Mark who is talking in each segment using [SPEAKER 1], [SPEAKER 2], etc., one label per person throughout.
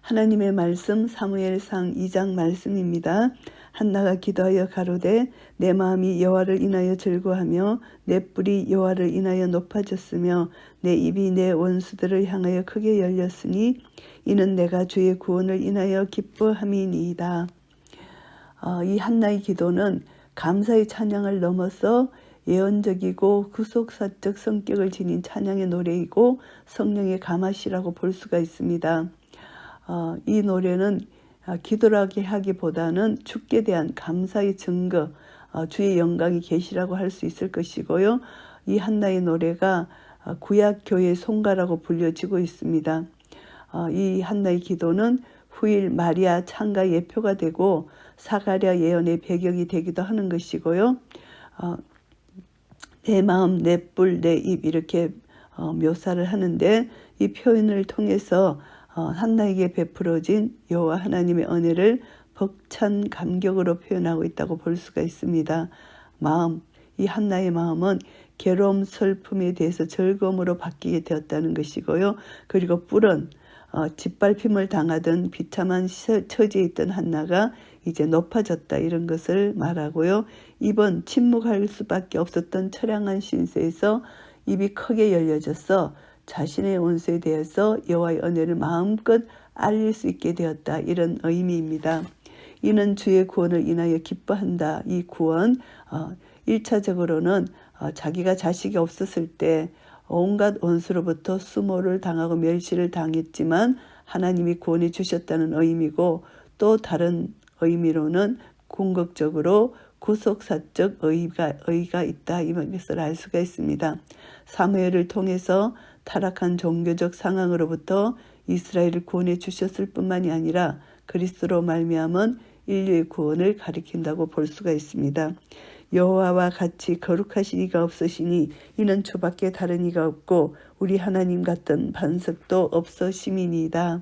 [SPEAKER 1] 하나님의 말씀 사무엘상 2장 말씀입니다. 한나가 기도하여 가로되 내 마음이 여호와를 인하여 즐거하며 내 뿔이 여호와를 인하여 높아졌으며 내 입이 내 원수들을 향하여 크게 열렸으니 이는 내가 주의 구원을 인하여 기뻐함이니이다. 이 한나의 기도는 감사의 찬양을 넘어서 예언적이고 구속사적 성격을 지닌 찬양의 노래이고 성령의 가마시라고 볼 수가 있습니다. 이 노래는 기도라고 하기보다는 주께 대한 감사의 증거, 주의 영광이 계시라고 할 수 있을 것이고요. 이 한나의 노래가 구약 교회의 송가라고 불려지고 있습니다. 이 한나의 기도는 후일 마리아 창가 예표가 되고 사가랴 예언의 배경이 되기도 하는 것이고요. 내 마음, 내 뿔, 내 입 이렇게 묘사를 하는데 이 표현을 통해서 한나에게 베풀어진 여호와 하나님의 은혜를 벅찬 감격으로 표현하고 있다고 볼 수가 있습니다. 마음, 이 한나의 마음은 괴로움, 슬픔에 대해서 즐거움으로 바뀌게 되었다는 것이고요. 그리고 뿔은 짓밟힘을 당하던 비참한 처지에 있던 한나가 이제 높아졌다 이런 것을 말하고요. 입은 침묵할 수밖에 없었던 처량한 신세에서 입이 크게 열려져서 자신의 원수에 대해서 여호와의 은혜를 마음껏 알릴 수 있게 되었다 이런 의미입니다. 이는 주의 구원을 인하여 기뻐한다. 이 구원 1차적으로는 자기가 자식이 없었을 때 온갖 원수로부터 수모를 당하고 멸시를 당했지만 하나님이 구원해 주셨다는 의미고 또 다른 의미로는 궁극적으로 구속사적 의의가 있다 이것을 알 수가 있습니다. 사무엘을 통해서 타락한 종교적 상황으로부터 이스라엘을 구원해 주셨을 뿐만이 아니라 그리스도로 말미암은 인류의 구원을 가리킨다고 볼 수가 있습니다. 여호와와 같이 거룩하신 이가 없으시니 이는 주밖에 다른 이가 없고 우리 하나님 같은 반석도 없으심이니이다.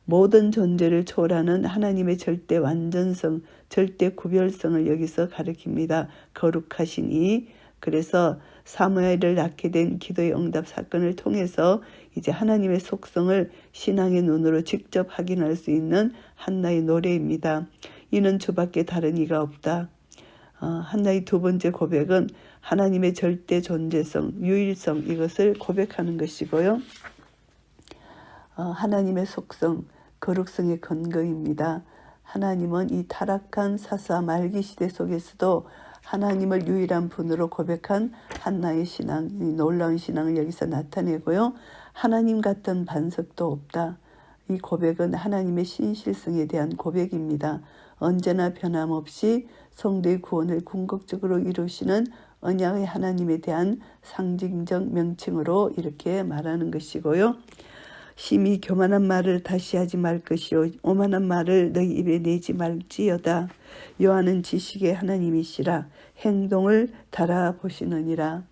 [SPEAKER 1] 모든 존재를 초월하는 하나님의 절대 완전성, 절대 구별성을 여기서 가리킵니다. 거룩하신 이. 그래서 사무엘을 낳게 된 기도의 응답 사건을 통해서 이제 하나님의 속성을 신앙의 눈으로 직접 확인할 수 있는 한나의 노래입니다. 이는 주밖에 다른 이가 없다. 한나의 두 번째 고백은 하나님의 절대 존재성, 유일성 이것을 고백하는 것이고요. 하나님의 속성, 거룩성의 근거입니다. 하나님은 이 타락한 사사 말기 시대 속에서도 하나님을 유일한 분으로 고백한 한나의 신앙, 이 놀라운 신앙을 여기서 나타내고요. 하나님 같은 반석도 없다. 이 고백은 하나님의 신실성에 대한 고백입니다. 언제나 변함없이 성도의 구원을 궁극적으로 이루시는 언약의 하나님에 대한 상징적 명칭으로 이렇게 말하는 것이고요. 심히 교만한 말을 다시 하지 말 것이요 오만한 말을 너희 입에 내지 말지어다. 여호와는 지식의 하나님이시라 행동을 달아보시느니라.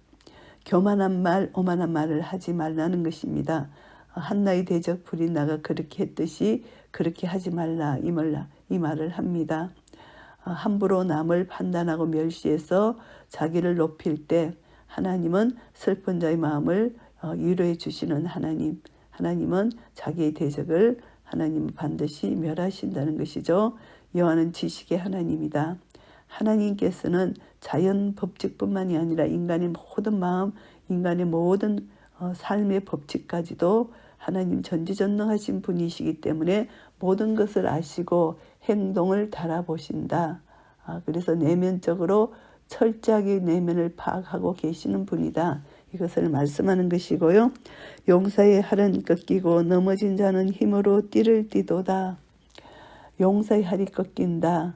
[SPEAKER 1] 교만한 말, 오만한 말을 하지 말라는 것입니다. 한나의 대적 브린나가 그렇게 했듯이 그렇게 하지 말라 이 말을 합니다. 함부로 남을 판단하고 멸시해서 자기를 높일 때 하나님은 슬픈 자의 마음을 위로해 주시는 하나님. 하나님은 자기의 대적을 하나님은 반드시 멸하신다는 것이죠. 여호와는 지식의 하나님이다. 하나님께서는 자연 법칙뿐만이 아니라 인간의 모든 마음, 인간의 모든 삶의 법칙까지도 하나님 전지전능하신 분이시기 때문에 모든 것을 아시고 행동을 달아보신다. 그래서 내면적으로 철저하게 내면을 파악하고 계시는 분이다. 이것을 말씀하는 것이고요. 용사의 활은 꺾이고 넘어진 자는 힘으로 띠를 띠도다. 용사의 활이 꺾인다.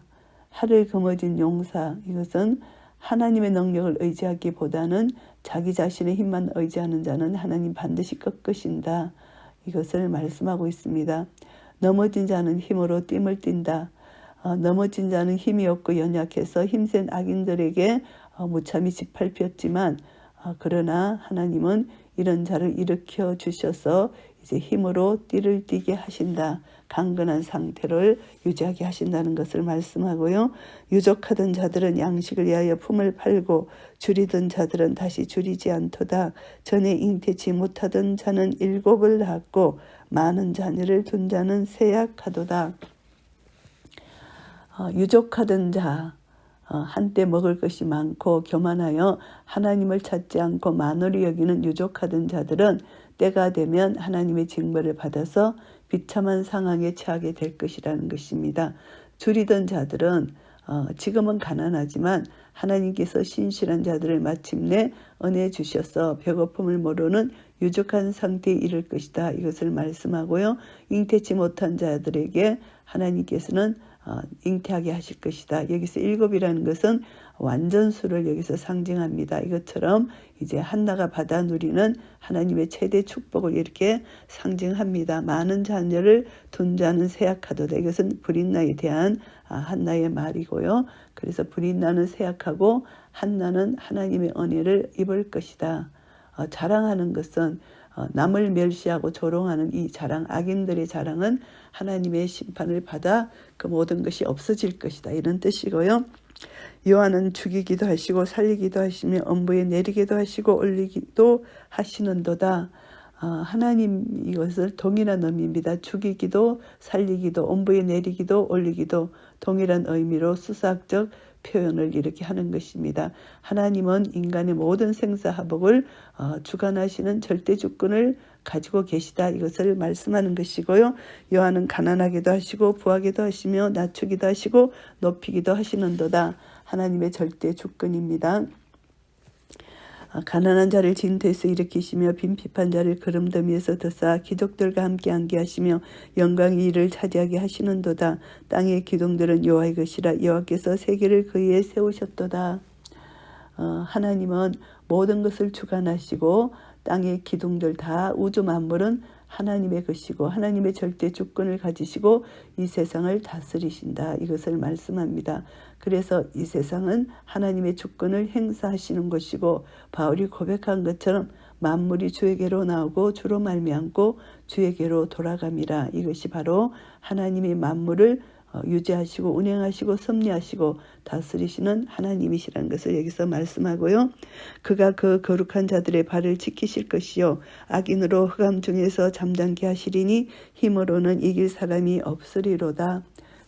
[SPEAKER 1] 활을 거머쥔 용사, 이것은 하나님의 능력을 의지하기보다는 자기 자신의 힘만 의지하는 자는 하나님 반드시 꺾으신다. 이것을 말씀하고 있습니다. 넘어진 자는 힘으로 띠을 띈다. 넘어진 자는 힘이 없고 연약해서 힘센 악인들에게 무참히 짓밟혔지만 그러나 하나님은 이런 자를 일으켜 주셔서 이제 힘으로 띠를 띠게 하신다. 강건한 상태를 유지하게 하신다는 것을 말씀하고요. 유족하던 자들은 양식을 위하여 품을 팔고 줄이던 자들은 다시 줄이지 않도다. 전에 잉태치 못하던 자는 7을 낳았고 많은 자녀를 둔 자는 쇠약하도다. 유족하던 자, 한때 먹을 것이 많고 교만하여 하나님을 찾지 않고 만홀히 여기는 유족하던 자들은 때가 되면 하나님의 징벌을 받아서 비참한 상황에 처하게 될 것이라는 것입니다. 줄이던 자들은 지금은 가난하지만 하나님께서 신실한 자들을 마침내 은혜 주셔서 배고픔을 모르는 유족한 상태에 이를 것이다. 이것을 말씀하고요. 잉태치 못한 자들에게 하나님께서는 잉태하게 하실 것이다. 여기서 7이라는 것은 완전수를 여기서 상징합니다. 이것처럼 이제 한나가 받아 누리는 하나님의 최대 축복을 이렇게 상징합니다. 많은 자녀를 둔 자는 쇠약하도다. 이것은 브릿나에 대한 한나의 말이고요. 그래서 브릿나는 쇠약하고 한나는 하나님의 은혜를 입을 것이다. 자랑하는 것은 남을 멸시하고 조롱하는 이 자랑, 악인들의 자랑은 하나님의 심판을 받아 그 모든 것이 없어질 것이다. 이런 뜻이고요. 요한은 죽이기도 하시고 살리기도 하시며 엄부에 내리기도 하시고 올리기도 하시는도다. 하나님 이것을 동일한 의미입니다. 죽이기도 살리기도 엄부에 내리기도 올리기도 동일한 의미로 수사학적 표현을 이렇게 하는 것입니다. 하나님은 인간의 모든 생사화복을 주관하시는 절대 주권을 가지고 계시다. 이것을 말씀하는 것이고요. 요한은 가난하기도 하시고 부하기도 하시며 낮추기도 하시고 높이기도 하시는도다. 하나님의 절대 주권입니다. 가난한 자를 진토에서 일으키시며 빈핍한 자를 거름더미에서 드사 기족들과 함께 앉게 하시며 영광의 일을 차지하게 하시는도다. 땅의 기둥들은 여호와의 것이라 여호와께서 세계를 그 위에 세우셨도다. 하나님은 모든 것을 주관하시고 땅의 기둥들 다 우주 만물은 하나님의 것이고 하나님의 절대 주권을 가지시고 이 세상을 다스리신다. 이것을 말씀합니다. 그래서 이 세상은 하나님의 주권을 행사하시는 것이고 바울이 고백한 것처럼 만물이 주에게로 나오고 주로 말미암고 주에게로 돌아감이라. 이것이 바로 하나님이 만물을 유지하시고 운행하시고 섭리하시고 다스리시는 하나님이시라는 것을 여기서 말씀하고요. 그가 그 거룩한 자들의 발을 지키실 것이요 악인으로 흑암 중에서 잠잠게 하시리니 힘으로는 이길 사람이 없으리로다.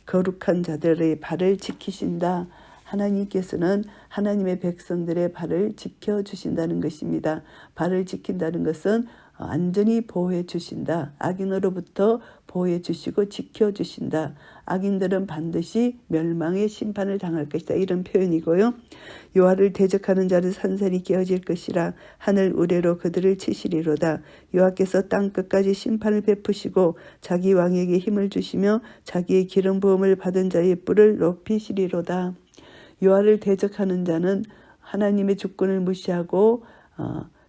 [SPEAKER 1] 거룩한 자들의 발을 지키신다. 하나님께서는 하나님의 백성들의 발을 지켜주신다는 것입니다. 발을 지킨다는 것은 안전히 보호해 주신다. 악인으로부터 보호해 주시고 지켜주신다. 악인들은 반드시 멸망의 심판을 당할 것이다. 이런 표현이고요. 여호와를 대적하는 자를 산산이 깨어질 것이라 하늘 우레로 그들을 치시리로다. 여호와께서 땅 끝까지 심판을 베푸시고 자기 왕에게 힘을 주시며 자기의 기름 부음을 받은 자의 뿔을 높이시리로다. 여호와를 대적하는 자는 하나님의 주권을 무시하고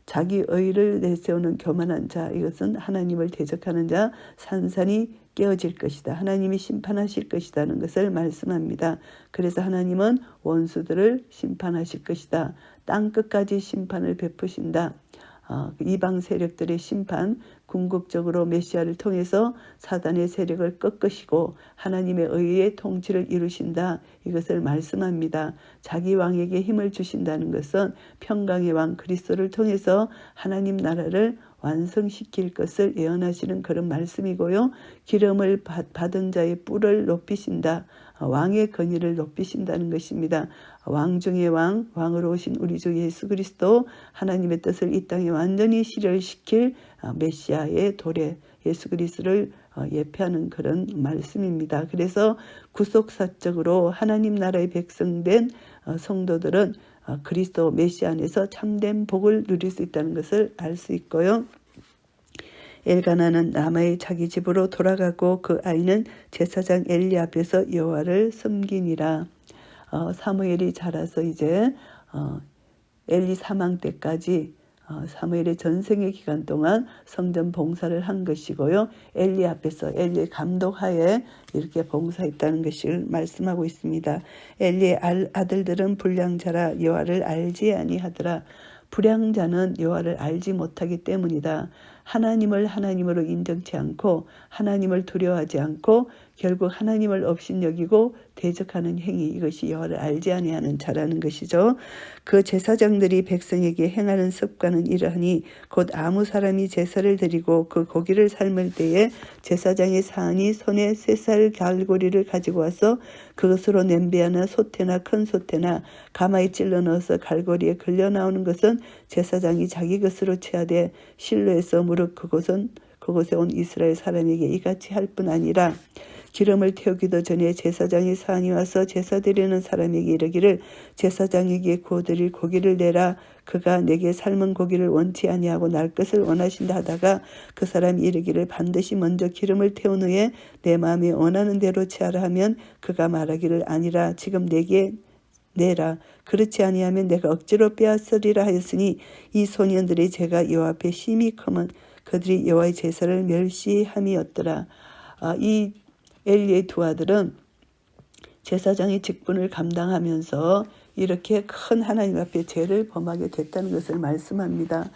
[SPEAKER 1] 자기 의를 내세우는 교만한 자, 이것은 하나님을 대적하는 자 산산이 깨어질 것이다. 하나님이 심판하실 것이라는 것을 말씀합니다. 그래서 하나님은 원수들을 심판하실 것이다. 땅 끝까지 심판을 베푸신다. 이방 세력들의 심판, 궁극적으로 메시아를 통해서 사단의 세력을 꺾으시고 하나님의 의의 통치를 이루신다. 이것을 말씀합니다. 자기 왕에게 힘을 주신다는 것은 평강의 왕 그리스도를 통해서 하나님 나라를 완성시킬 것을 예언하시는 그런 말씀이고요. 기름을 받은 자의 뿔을 높이신다. 왕의 권위를 높이신다는 것입니다. 왕 중의 왕, 왕으로 오신 우리 주 예수 그리스도, 하나님의 뜻을 이 땅에 완전히 실현시킬 메시아의 도래, 예수 그리스도를 예표하는 그런 말씀입니다. 그래서 구속사적으로 하나님 나라의 백성된 성도들은 그리스도 메시아 안에서 참된 복을 누릴 수 있다는 것을 알 수 있고요. 엘가나는 라마의 자기 집으로 돌아가고 그 아이는 제사장 엘리 앞에서 여호와를 섬기니라. 사무엘이 자라서 이제 엘리 사망 때까지 사무엘의 전생의 기간 동안 성전 봉사를 한 것이고요. 엘리 앞에서 엘리의 감독하에 이렇게 봉사했다는 것을 말씀하고 있습니다. 엘리의 아들들은 불량자라 여호와를 알지 아니하더라. 불량자는 여호와를 알지 못하기 때문이다. 하나님을 하나님으로 인정치 않고 하나님을 두려워하지 않고 결국 하나님을 업신여기고 대적하는 행위, 이것이 여호와를 알지 아니하는 자라는 것이죠. 그 제사장들이 백성에게 행하는 습관은 이러하니 곧 아무 사람이 제사를 드리고 그 고기를 삶을 때에 제사장의 사안이 손에 쇠살 갈고리를 가지고 와서 그것으로 냄비하나 솥에나 큰 솥에나 가마에 찔러 넣어서 갈고리에 걸려 나오는 것은 제사장이 자기 것으로 취하되 실로에서 무릇 그곳에 온 이스라엘 사람에게 이같이 할 뿐 아니라 기름을 태우기도 전에 제사장의 사안이 와서 제사 드리는 사람에게 이르기를 제사장에게 구워드릴 고기를 내라. 그가 내게 삶은 고기를 원치 아니하고 날 것을 원하신다 하다가 그 사람이 이르기를 반드시 먼저 기름을 태운 후에 내 마음에 원하는 대로 취하라 하면 그가 말하기를 아니라 지금 내게 내라. 그렇지 아니하면 내가 억지로 빼앗으리라 하였으니 이 소년들의 죄가 여호와 앞에 심히 크면 그들이 여호와의 제사를 멸시함이었더라. 이 엘리의 두 아들은 제사장의 직분을 감당하면서 이렇게 큰 하나님 앞에 죄를 범하게 됐다는 것을 말씀합니다.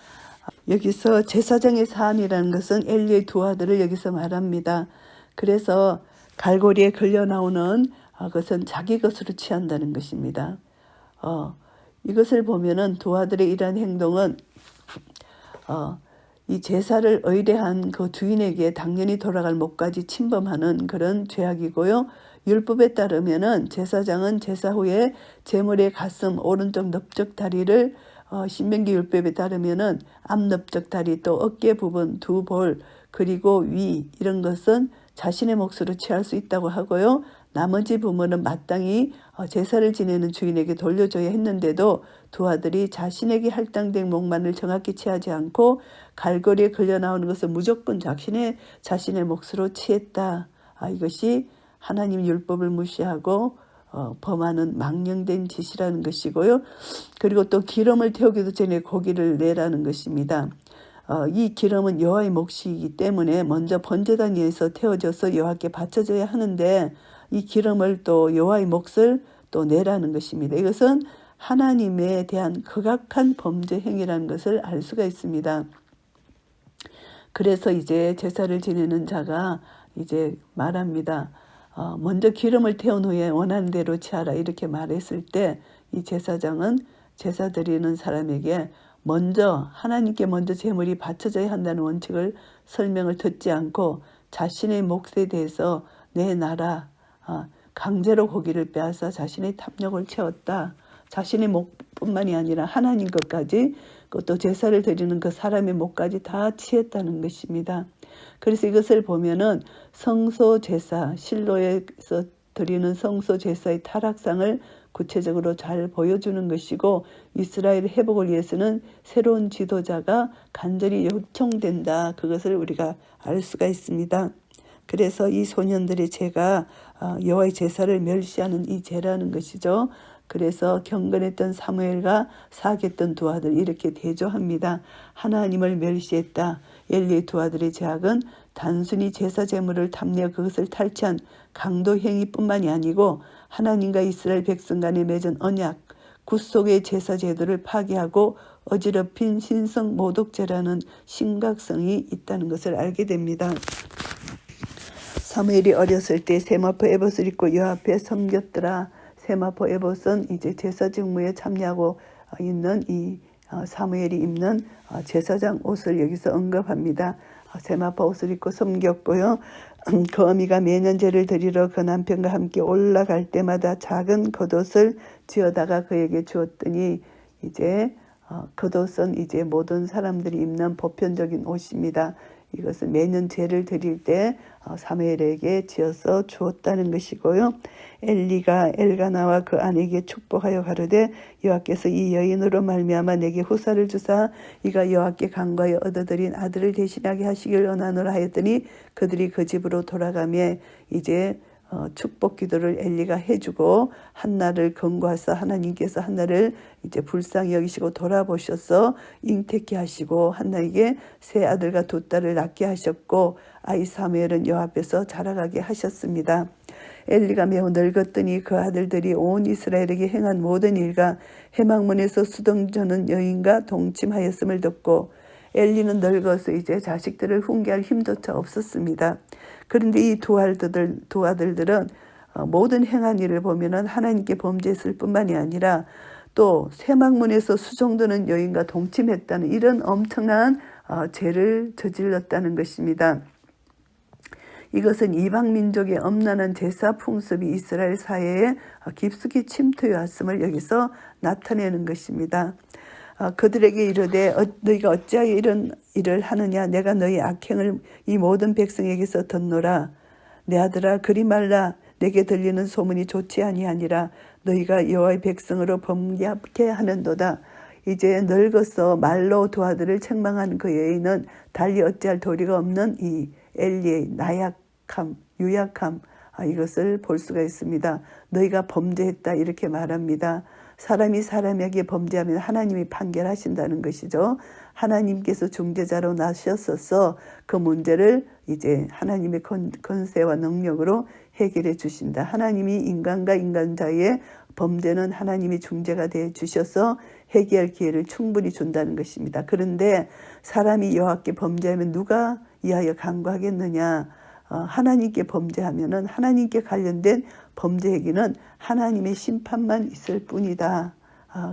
[SPEAKER 1] 여기서 제사장의 사안이라는 것은 엘리의 두 아들을 여기서 말합니다. 그래서 갈고리에 걸려 나오는 것은 자기 것으로 취한다는 것입니다. 이것을 보면은 두 아들의 이러한 행동은 이 제사를 의뢰한 그 주인에게 당연히 돌아갈 목까지 침범하는 그런 죄악이고요. 율법에 따르면은 제사장은 제사 후에 제물의 가슴 오른쪽 넓적 다리를 신명기 율법에 따르면은 앞 넓적 다리 또 어깨 부분 두 볼 그리고 위 이런 것은 자신의 몫으로 취할 수 있다고 하고요. 나머지 부분은 마땅히 제사를 지내는 주인에게 돌려줘야 했는데도 두 아들이 자신에게 할당된 몫만을 정확히 취하지 않고 갈고리에 걸려 나오는 것을 무조건 자신의 몫으로 취했다. 이것이 하나님 율법을 무시하고 범하는 망령된 짓이라는 것이고요. 그리고 또 기름을 태우기도 전에 고기를 내라는 것입니다. 이 기름은 여호와의 몫이기 때문에 먼저 번제단 위에서 태워져서 여호와께 바쳐져야 하는데 이 기름을 또 여호와의 몫을 또 내라는 것입니다. 이것은 하나님에 대한 극악한 범죄 행위라는 것을 알 수가 있습니다. 그래서 이제 제사를 지내는 자가 이제 말합니다. 먼저 기름을 태운 후에 원하는 대로 취하라 이렇게 말했을 때 이 제사장은 제사 드리는 사람에게 하나님께 먼저 제물이 바쳐져야 한다는 원칙을 설명을 듣지 않고 자신의 몫에 대해서 내 나라 강제로 고기를 빼앗아 자신의 탐욕을 채웠다. 자신의 몫뿐만이 아니라 하나님 것까지 또 제사를 드리는 그 사람의 몫까지 다 취했다는 것입니다. 그래서 이것을 보면은 성소 제사, 실로에서 드리는 성소 제사의 타락상을 구체적으로 잘 보여주는 것이고 이스라엘 회복을 위해서는 새로운 지도자가 간절히 요청된다. 그것을 우리가 알 수가 있습니다. 그래서 이 소년들의 죄가 여호와의 제사를 멸시하는 이 죄라는 것이죠. 그래서 경건했던 사무엘과 사악했던 두 아들 이렇게 대조합니다. 하나님을 멸시했다. 엘리의 두 아들의 죄악은 단순히 제사 제물을 탐내어 그것을 탈취한 강도 행위뿐만이 아니고 하나님과 이스라엘 백성 간에 맺은 언약, 구속의 제사 제도를 파괴하고 어지럽힌 신성 모독죄라는 심각성이 있다는 것을 알게 됩니다. 사무엘이 어렸을 때 세마포 에봇을 입고 여호와 앞에 섬겼더라. 세마포 에봇은 이제 제사 직무에 참여하고 있는 이 사무엘이 입는 제사장 옷을 여기서 언급합니다. 세마포 옷을 입고 섬겼고요. 그 어미가 매년 제를 드리러 그 남편과 함께 올라갈 때마다 작은 겉옷을 지어다가 그에게 주었더니 이제 겉옷은 이제 모든 사람들이 입는 보편적인 옷입니다. 이것은 매년 제를 드릴 때 사무엘에게 지어서 주었다는 것이고요. 엘리가 엘가나와 그 아내에게 축복하여 가로되 여호와께서 이 여인으로 말미암아 내게 후사를 주사 이가 여호와께 간과하여 얻어들인 아들을 대신하게 하시길 원하노라 하였더니 그들이 그 집으로 돌아가며 이제 축복 기도를 엘리가 해주고 한나를 권고하사 하나님께서 한나를 이제 불쌍히 여기시고 돌아보셔서 잉태케 하시고 한나에게 세 아들과 두 딸을 낳게 하셨고 아이 사무엘은 여호와 앞에서 자라가게 하셨습니다. 엘리가 매우 늙었더니 그 아들들이 온 이스라엘에게 행한 모든 일과 해망문에서 수동저는 여인과 동침하였음을 듣고 엘리는 늙어서 이제 자식들을 훈계할 힘조차 없었습니다. 그런데 이 두 아들들은 모든 행한 일을 보면은 하나님께 범죄했을 뿐만이 아니라 또 새막문에서 수종드는 여인과 동침했다는 이런 엄청난 죄를 저질렀다는 것입니다. 이것은 이방 민족의 엄란한 제사 풍습이 이스라엘 사회에 깊숙이 침투해 왔음을 여기서 나타내는 것입니다. 그들에게 이르되 너희가 어찌하여 이런 일을 하느냐. 내가 너희 악행을 이 모든 백성에게서 듣노라. 내 아들아 그리 말라. 내게 들리는 소문이 좋지 아니하니라. 너희가 여호와의 백성으로 범죄하게 하는도다. 이제 늙어서 말로 두 아들을 책망한 그 여인은 달리 어찌할 도리가 없는 이 엘리의 나약함, 유약함 이것을 볼 수가 있습니다. 너희가 범죄했다 이렇게 말합니다. 사람이 사람에게 범죄하면 하나님이 판결하신다는 것이죠. 하나님께서 중재자로 나셨어서 그 문제를 이제 하나님의 권세와 능력으로 해결해 주신다. 하나님이 인간과 인간 사이의 범죄는 하나님이 중재가 되어 주셔서 해결할 기회를 충분히 준다는 것입니다. 그런데 사람이 여호와께 범죄하면 누가 이하여 간구하겠느냐. 하나님께 범죄하면은 하나님께 관련된 범죄 행위는 하나님의 심판만 있을 뿐이다.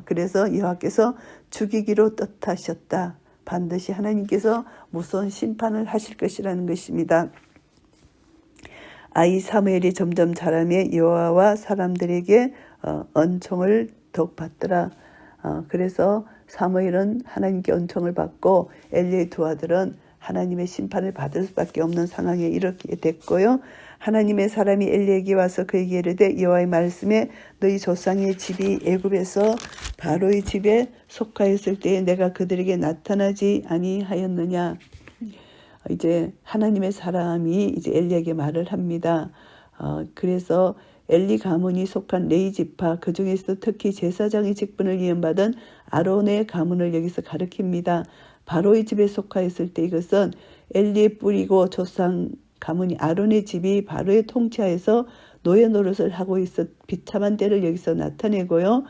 [SPEAKER 1] 그래서 여호와께서 죽이기로 뜻하셨다. 반드시 하나님께서 무서운 심판을 하실 것이라는 것입니다. 아이 사무엘이 점점 자라며 여호와와 사람들에게 은총을 더욱 받더라. 그래서 사무엘은 하나님께 은총을 받고 엘리의 두 아들은 하나님의 심판을 받을 수밖에 없는 상황에 이렇게 됐고요. 하나님의 사람이 엘리에게 와서 그에게 이르되 여호와의 말씀에 너희 조상의 집이 애굽에서 바로의 집에 속하였을 때에 내가 그들에게 나타나지 아니하였느냐. 이제 하나님의 사람이 이제 엘리에게 말을 합니다. 그래서 엘리 가문이 속한 레위 지파 그 중에서 특히 제사장의 직분을 이음받은 아론의 가문을 여기서 가리킵니다. 바로의 집에 속하였을 때 이것은 엘리의 뿌리고 조상 가문이 아론의 집이 바로의 통치하에서 노예 노릇을 하고 있어 비참한 때를 여기서 나타내고요.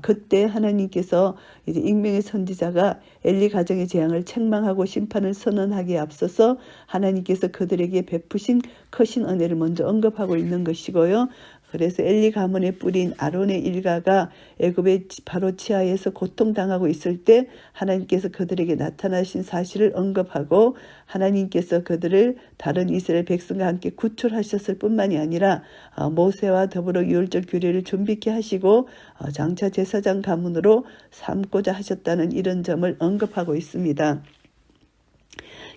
[SPEAKER 1] 그때 하나님께서 이제 익명의 선지자가 엘리 가정의 재앙을 책망하고 심판을 선언하기에 앞서서 하나님께서 그들에게 베푸신 크신 은혜를 먼저 언급하고 있는 것이고요. 그래서 엘리 가문의 뿌린 아론의 일가가 애굽의 바로 치하에서 고통당하고 있을 때 하나님께서 그들에게 나타나신 사실을 언급하고 하나님께서 그들을 다른 이스라엘 백성과 함께 구출하셨을 뿐만이 아니라 모세와 더불어 유월절 규례를 준비케 하시고 장차 제사장 가문으로 삼고자 하셨다는 이런 점을 언급하고 있습니다.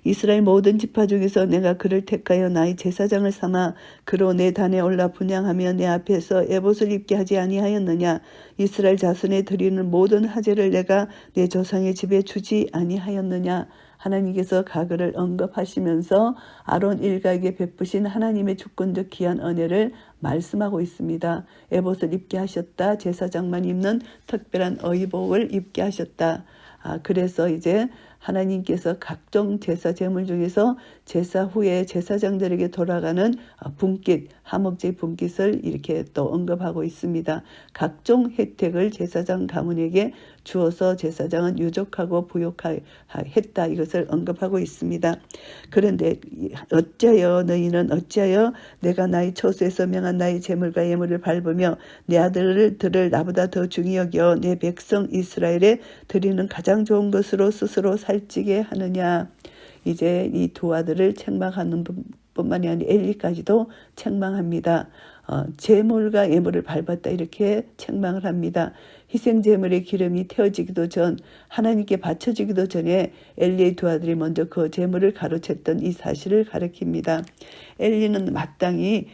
[SPEAKER 1] 이스라엘 모든 지파 중에서 내가 그를 택하여 나의 제사장을 삼아 그로 내 단에 올라 분향하며 내 앞에서 에봇을 입게 하지 아니하였느냐. 이스라엘 자손에 드리는 모든 하제를 내가 내 조상의 집에 주지 아니하였느냐. 하나님께서 가그를 언급하시면서 아론 일가에게 베푸신 하나님의 주권적 귀한 은혜를 말씀하고 있습니다. 에봇을 입게 하셨다. 제사장만 입는 특별한 의복을 입게 하셨다. 그래서 이제 하나님께서 각종 제사 제물 중에서 제사 후에 제사장들에게 돌아가는 분깃, 하목제 분깃을 이렇게 또 언급하고 있습니다. 각종 혜택을 제사장 가문에게 주어서 제사장은 유족하고 부욕했다 이것을 언급하고 있습니다. 그런데 어찌하여 너희는 어찌하여 내가 나의 처소에서 명한 나의 제물과 예물을 밟으며 내 아들들을 나보다 더 중히 여겨 내 백성 이스라엘에 드리는 가장 좋은 것으로 스스로 살찌게 하느냐. 이제 이 두 아들을 책망하는 뿐만이 아니라 엘리까지도 책망합니다. 제물과 예물을 밟았다 이렇게 책망을 합니다. 희생제물의 기름이 태워지기도 전 하나님께 바쳐지기도 전에 엘리의 두 아들이 먼저 그 제물을 가로챘던 이 사실을 가리킵니다. 엘리는 마땅히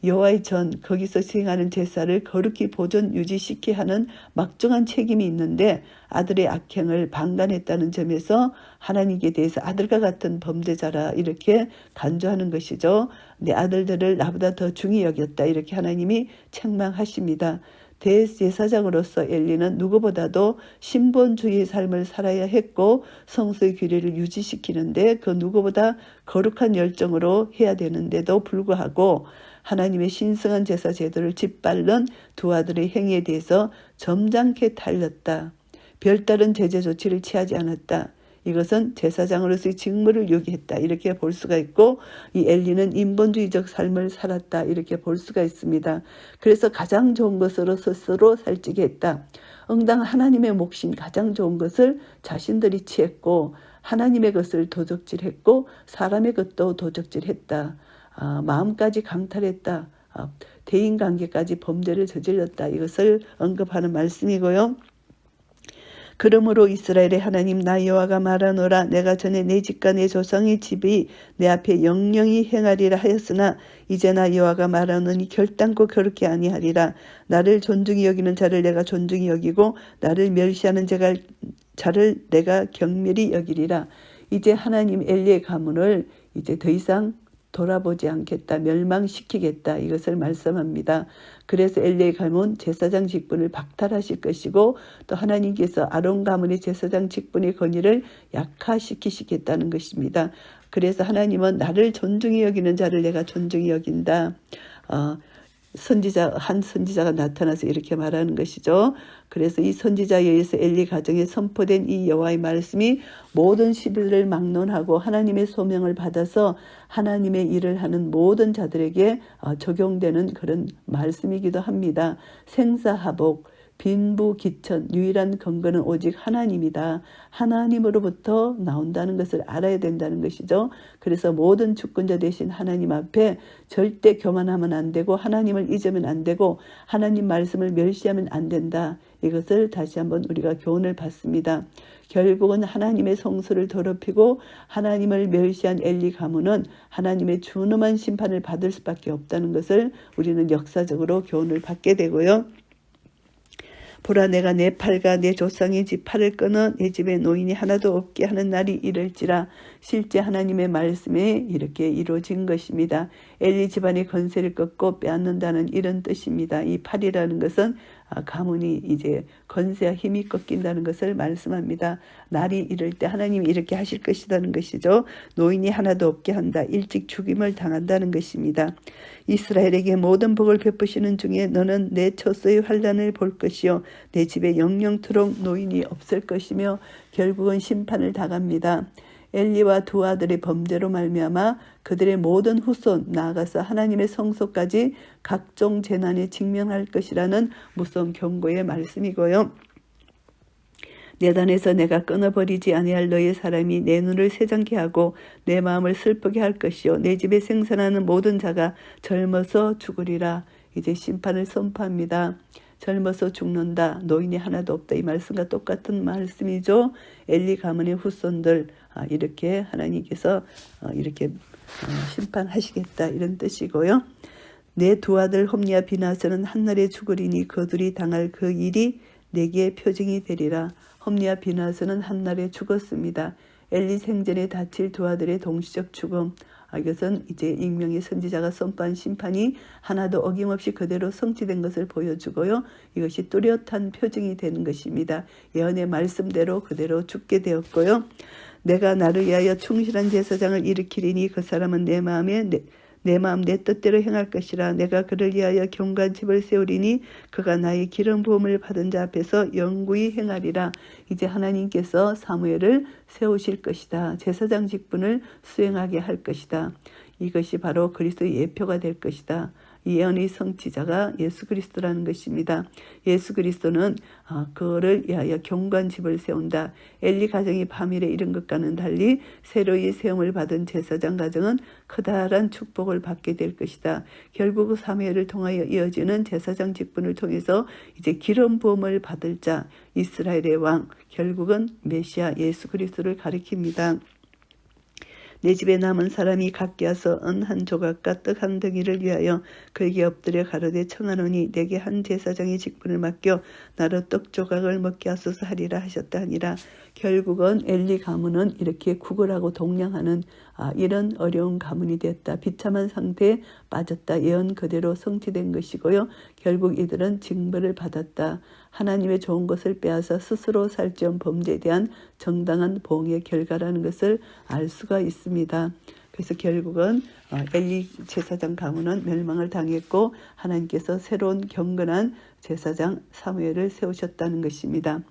[SPEAKER 1] 여호와의 전 거기서 수행하는 제사를 거룩히 보존 유지시켜야 하는 막중한 책임이 있는데 아들의 악행을 방관했다는 점에서 하나님께 대해서 아들과 같은 범죄자라 이렇게 간주하는 것이죠. 내 아들들을 나보다 더 중히 여겼다 이렇게 하나님이 책망하십니다. 대제사장으로서 엘리는 누구보다도 신본주의 삶을 살아야 했고 성수의 규례를 유지시키는데 그 누구보다 거룩한 열정으로 해야 되는데도 불구하고 하나님의 신성한 제사 제도를 짓밟는 두 아들의 행위에 대해서 점잖게 달렸다. 별다른 제재 조치를 취하지 않았다. 이것은 제사장으로서의 직무를 요구했다 이렇게 볼 수가 있고, 이 엘리는 인본주의적 삶을 살았다 이렇게 볼 수가 있습니다. 그래서 가장 좋은 것으로 스스로 살찌게 했다. 응당 하나님의 몫인 가장 좋은 것을 자신들이 취했고, 하나님의 것을 도적질했고 사람의 것도 도적질했다. 마음까지 강탈했다. 대인관계까지 범죄를 저질렀다. 이것을 언급하는 말씀이고요. 그러므로 이스라엘의 하나님 나 여호와가 말하노라. 내가 전에 내 집과 내 조상의 집이 내 앞에 영영히 행하리라 하였으나 이제 나 여호와가 말하노니 결단코 그렇게 아니하리라. 나를 존중히 여기는 자를 내가 존중히 여기고 나를 멸시하는 자를 내가 경멸히 여기리라. 이제 하나님 엘리의 가문을 이제 더 이상 돌아보지 않겠다, 멸망시키겠다 이것을 말씀합니다. 그래서 엘리의 가문 제사장 직분을 박탈하실 것이고, 또 하나님께서 아론 가문의 제사장 직분의 권위를 약화시키시겠다는 것입니다. 그래서 하나님은 나를 존중히 여기는 자를 내가 존중히 여긴다. 한 선지자가 나타나서 이렇게 말하는 것이죠. 그래서 이 선지자에 의해서 엘리 가정에 선포된 이 여호와의 말씀이 모든 시대를 막론하고 하나님의 소명을 받아서 하나님의 일을 하는 모든 자들에게 적용되는 그런 말씀이기도 합니다. 생사하복, 빈부귀천, 유일한 근거는 오직 하나님이다. 하나님으로부터 나온다는 것을 알아야 된다는 것이죠. 그래서 모든 주권자 되신 하나님 앞에 절대 교만하면 안 되고, 하나님을 잊으면 안 되고, 하나님 말씀을 멸시하면 안 된다. 이것을 다시 한번 우리가 교훈을 받습니다. 결국은 하나님의 성소를 더럽히고 하나님을 멸시한 엘리 가문은 하나님의 준엄한 심판을 받을 수밖에 없다는 것을 우리는 역사적으로 교훈을 받게 되고요. 보라, 내가 내 팔과 내 조상의 집 팔을 끊어 내 집에 노인이 하나도 없게 하는 날이 이를지라. 실제 하나님의 말씀에 이렇게 이루어진 것입니다. 엘리 집안의 건세를 끊고 빼앗는다는 이런 뜻입니다. 이 팔이라는 것은 가문이 이제 건세와 힘이 꺾인다는 것을 말씀합니다. 날이 이를 때 하나님이 이렇게 하실 것이라는 것이죠. 노인이 하나도 없게 한다. 일찍 죽임을 당한다는 것입니다. 이스라엘에게 모든 복을 베푸시는 중에 너는 내 처소의 환난을 볼 것이요 내 집에 영영토록 노인이 없을 것이며 결국은 심판을 당합니다. 엘리와 두 아들의 범죄로 말미암아 그들의 모든 후손, 나아가서 하나님의 성소까지 각종 재난에 직면할 것이라는 무서운 경고의 말씀이고요. 내 단에서 내가 끊어버리지 아니할 너의 사람이 내 눈을 새장케 하고 내 마음을 슬프게 할 것이요 내 집에 생산하는 모든 자가 젊어서 죽으리라. 이제 심판을 선포합니다. 젊어서 죽는다. 노인이 하나도 없다. 이 말씀과 똑같은 말씀이죠. 엘리 가문의 후손들 이렇게 하나님께서 이렇게 심판하시겠다 이런 뜻이고요. 내 두 아들 홈리와 비나스는 한날에 죽으리니 그들이 당할 그 일이 내게 표징이 되리라. 홈리와 비나스는 한날에 죽었습니다. 엘리 생전에 다칠 두 아들의 동시적 죽음. 이것은 이제 익명의 선지자가 선포한 심판이 하나도 어김없이 그대로 성취된 것을 보여주고요. 이것이 뚜렷한 표징이 되는 것입니다. 예언의 말씀대로 그대로 죽게 되었고요. 내가 나를 위하여 충실한 제사장을 일으키리니 그 사람은 내 마음 내 뜻대로 행할 것이라. 내가 그를 위하여 경관 집을 세우리니 그가 나의 기름 부음을 받은 자 앞에서 영구히 행하리라. 이제 하나님께서 사무엘을 세우실 것이다. 제사장 직분을 수행하게 할 것이다. 이것이 바로 그리스도의 예표가 될 것이다. 이 예언의 성취자가 예수 그리스도라는 것입니다. 예수 그리스도는 그를 위하여 경관집을 세운다. 엘리 가정이 파멸에 이른 것과는 달리 새로이 세움을 받은 제사장 가정은 커다란 축복을 받게 될 것이다. 결국 사무엘을 통하여 이어지는 제사장 직분을 통해서 이제 기름 부음을 받을 자, 이스라엘의 왕, 결국은 메시아 예수 그리스도를 가리킵니다. 내 집에 남은 사람이 각기 와서 은 한 조각과 떡 한 덩이를 위하여 그에게 엎드려 가로되 청하노니 내게 한 제사장의 직분을 맡겨 나로 떡 조각을 먹게 하소서 하리라 하셨다 하니라. 결국은 엘리 가문은 이렇게 구걸하고 동냥하는 이런 어려운 가문이 되었다. 비참한 상태에 빠졌다. 예언 그대로 성취된 것이고요. 결국 이들은 징벌을 받았다. 하나님의 좋은 것을 빼앗아 스스로 살찌운 범죄에 대한 정당한 보응의 결과라는 것을 알 수가 있습니다. 그래서 결국은 엘리 제사장 가문은 멸망을 당했고 하나님께서 새로운 경건한 제사장 사무엘을 세우셨다는 것입니다.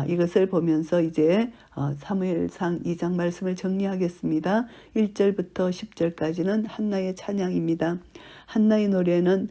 [SPEAKER 1] 이것을 보면서 이제 사무엘상 2장 말씀을 정리하겠습니다. 1절부터 10절까지는 한나의 찬양입니다. 한나의 노래는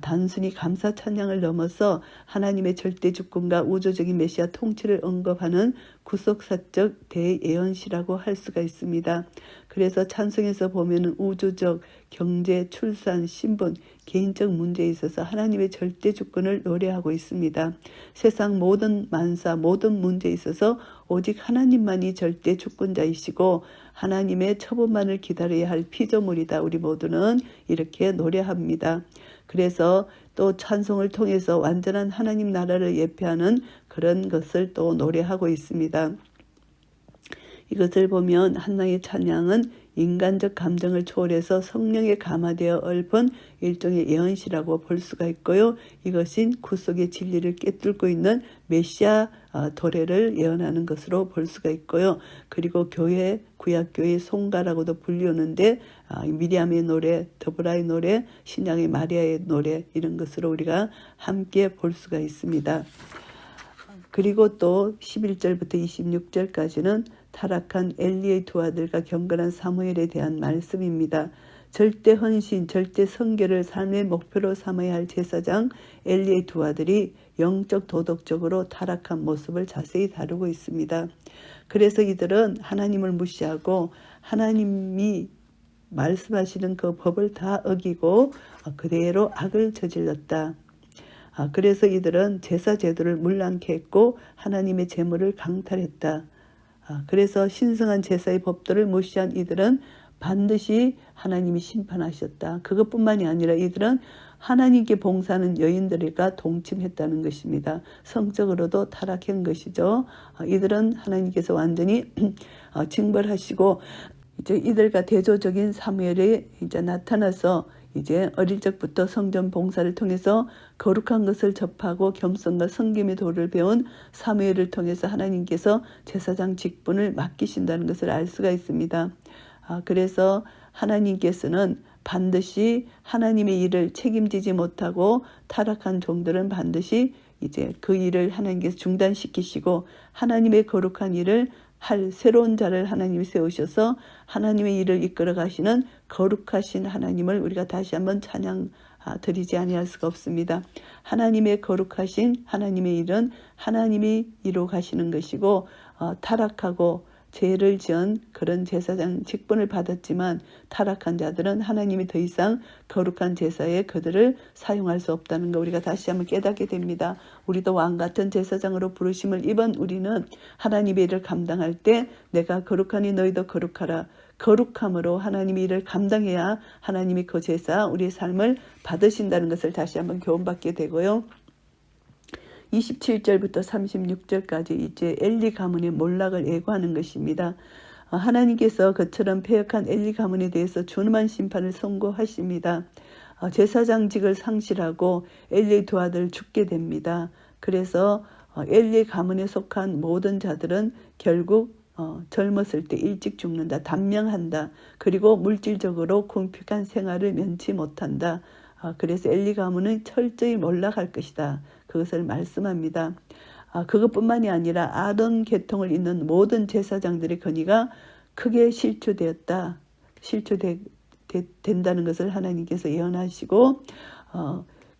[SPEAKER 1] 단순히 감사 찬양을 넘어서 하나님의 절대 주권과 우주적인 메시아 통치를 언급하는 구속사적 대예언시라고 할 수가 있습니다. 그래서 찬송에서 보면 우주적, 경제, 출산, 신분, 개인적 문제에 있어서 하나님의 절대 주권을 노래하고 있습니다. 세상 모든 만사, 모든 문제에 있어서 오직 하나님만이 절대 주권자이시고 하나님의 처분만을 기다려야 할 피조물이다. 우리 모두는 이렇게 노래합니다. 그래서 또 찬송을 통해서 완전한 하나님 나라를 예표하는 그런 것을 또 노래하고 있습니다. 이것을 보면 한나의 찬양은 인간적 감정을 초월해서 성령에 감화되어 읊은 일종의 예언시라고 볼 수가 있고요. 이것은 구속의 진리를 꿰뚫고 있는 메시아 도래를 예언하는 것으로 볼 수가 있고요. 그리고 교회, 구약교회의 송가라고도 불리우는데 미리암의 노래, 드보라의 노래, 신약의 마리아의 노래 이런 것으로 우리가 함께 볼 수가 있습니다. 그리고 또 11절부터 26절까지는 타락한 엘리의 두 아들과 경건한 사무엘에 대한 말씀입니다. 절대 헌신, 절대 성결을 삶의 목표로 삼아야 할 제사장 엘리의 두 아들이 영적 도덕적으로 타락한 모습을 자세히 다루고 있습니다. 그래서 이들은 하나님을 무시하고 하나님이 말씀하시는 그 법을 다 어기고 그대로 악을 저질렀다. 그래서 이들은 제사 제도를 문란케 했고 하나님의 제물을 강탈했다. 그래서 신성한 제사의 법도를 무시한 이들은 반드시 하나님이 심판하셨다. 그것뿐만이 아니라 이들은 하나님께 봉사하는 여인들과 동침했다는 것입니다. 성적으로도 타락한 것이죠. 이들은 하나님께서 완전히 징벌하시고 이제 이들과 대조적인 사무엘이 이제 나타나서 이제 어릴 적부터 성전 봉사를 통해서 거룩한 것을 접하고 겸손과 섬김의 도를 배운 사무엘을 통해서 하나님께서 제사장 직분을 맡기신다는 것을 알 수가 있습니다. 그래서 하나님께서는 반드시 하나님의 일을 책임지지 못하고 타락한 종들은 반드시 이제 그 일을 하나님께서 중단시키시고 하나님의 거룩한 일을 할 새로운 자를 하나님이 세우셔서 하나님의 일을 이끌어 가시는 거룩하신 하나님을 우리가 다시 한번 찬양 드리지 아니할 수가 없습니다. 하나님의 거룩하신 하나님의 일은 하나님이 이루어 가시는 것이고 타락하고 죄를 지은 그런 제사장 직분을 받았지만 타락한 자들은 하나님이 더 이상 거룩한 제사에 그들을 사용할 수 없다는 거 우리가 다시 한번 깨닫게 됩니다. 우리도 왕같은 제사장으로 부르심을 입은 우리는 하나님의 일을 감당할 때 내가 거룩하니 너희도 거룩하라. 거룩함으로 하나님의 일을 감당해야 하나님이 그 제사 우리의 삶을 받으신다는 것을 다시 한번 교훈받게 되고요. 27절부터 36절까지 이제 엘리 가문의 몰락을 예고하는 것입니다. 하나님께서 그처럼 패역한 엘리 가문에 대해서 준엄한 심판을 선고하십니다. 제사장직을 상실하고 엘리의 두 아들 죽게 됩니다. 그래서 엘리 가문에 속한 모든 자들은 결국 젊었을 때 일찍 죽는다, 단명한다. 그리고 물질적으로 궁핍한 생활을 면치 못한다. 그래서 엘리 가문은 철저히 몰락할 것이다. 그것을 말씀합니다. 그것뿐만이 아니라 아론 계통을 잇는 모든 제사장들의 건의가 크게 실추되었다. 실추된다는 것을 하나님께서 예언하시고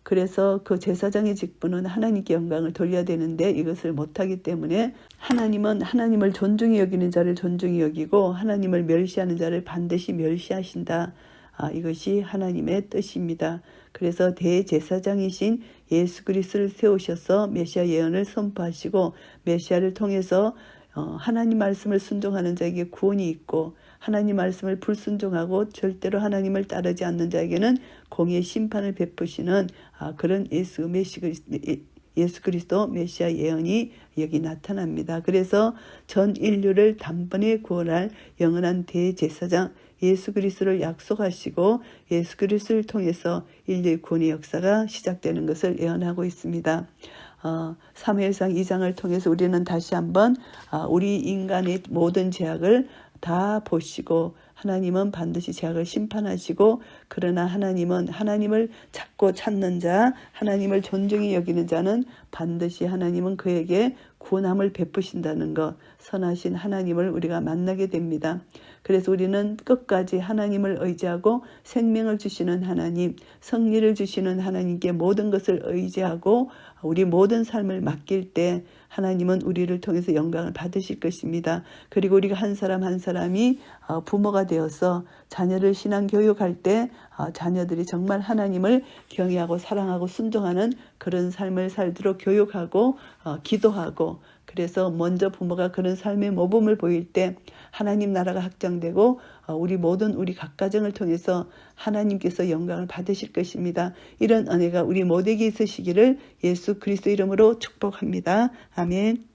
[SPEAKER 1] 그래서 그 제사장의 직분은 하나님께 영광을 돌려야 되는데 이것을 못하기 때문에 하나님은 하나님을 존중히 여기는 자를 존중히 여기고 하나님을 멸시하는 자를 반드시 멸시하신다. 이것이 하나님의 뜻입니다. 그래서 대제사장이신 예수 그리스도를 세우셔서 메시아 예언을 선포하시고 메시아를 통해서 하나님 말씀을 순종하는 자에게 구원이 있고 하나님 말씀을 불순종하고 절대로 하나님을 따르지 않는 자에게는 공의의 심판을 베푸시는 그런 예수 그리스도 메시아 예언이 여기 나타납니다. 그래서 전 인류를 단번에 구원할 영원한 대제사장 예수 그리스도를 약속하시고 예수 그리스도를 통해서 인류의 구원의 역사가 시작되는 것을 예언하고 있습니다. 사무엘상 2장을 통해서 우리는 다시 한번 우리 인간의 모든 죄악을 다 보시고 하나님은 반드시 죄악을 심판하시고 그러나 하나님은 하나님을 찾고 찾는 자 하나님을 존중히 여기는 자는 반드시 하나님은 그에게 구원함을 베푸신다는 것, 선하신 하나님을 우리가 만나게 됩니다. 그래서 우리는 끝까지 하나님을 의지하고 생명을 주시는 하나님, 승리를 주시는 하나님께 모든 것을 의지하고 우리 모든 삶을 맡길 때 하나님은 우리를 통해서 영광을 받으실 것입니다. 그리고 우리가 한 사람 한 사람이 부모가 되어서 자녀를 신앙 교육할 때 자녀들이 정말 하나님을 경외하고 사랑하고 순종하는 그런 삶을 살도록 교육하고 기도하고, 그래서 먼저 부모가 그런 삶의 모범을 보일 때 하나님 나라가 확장되고 우리 모든 우리 각 가정을 통해서 하나님께서 영광을 받으실 것입니다. 이런 은혜가 우리 모두에게 있으시기를 예수 그리스도 이름으로 축복합니다. 아멘.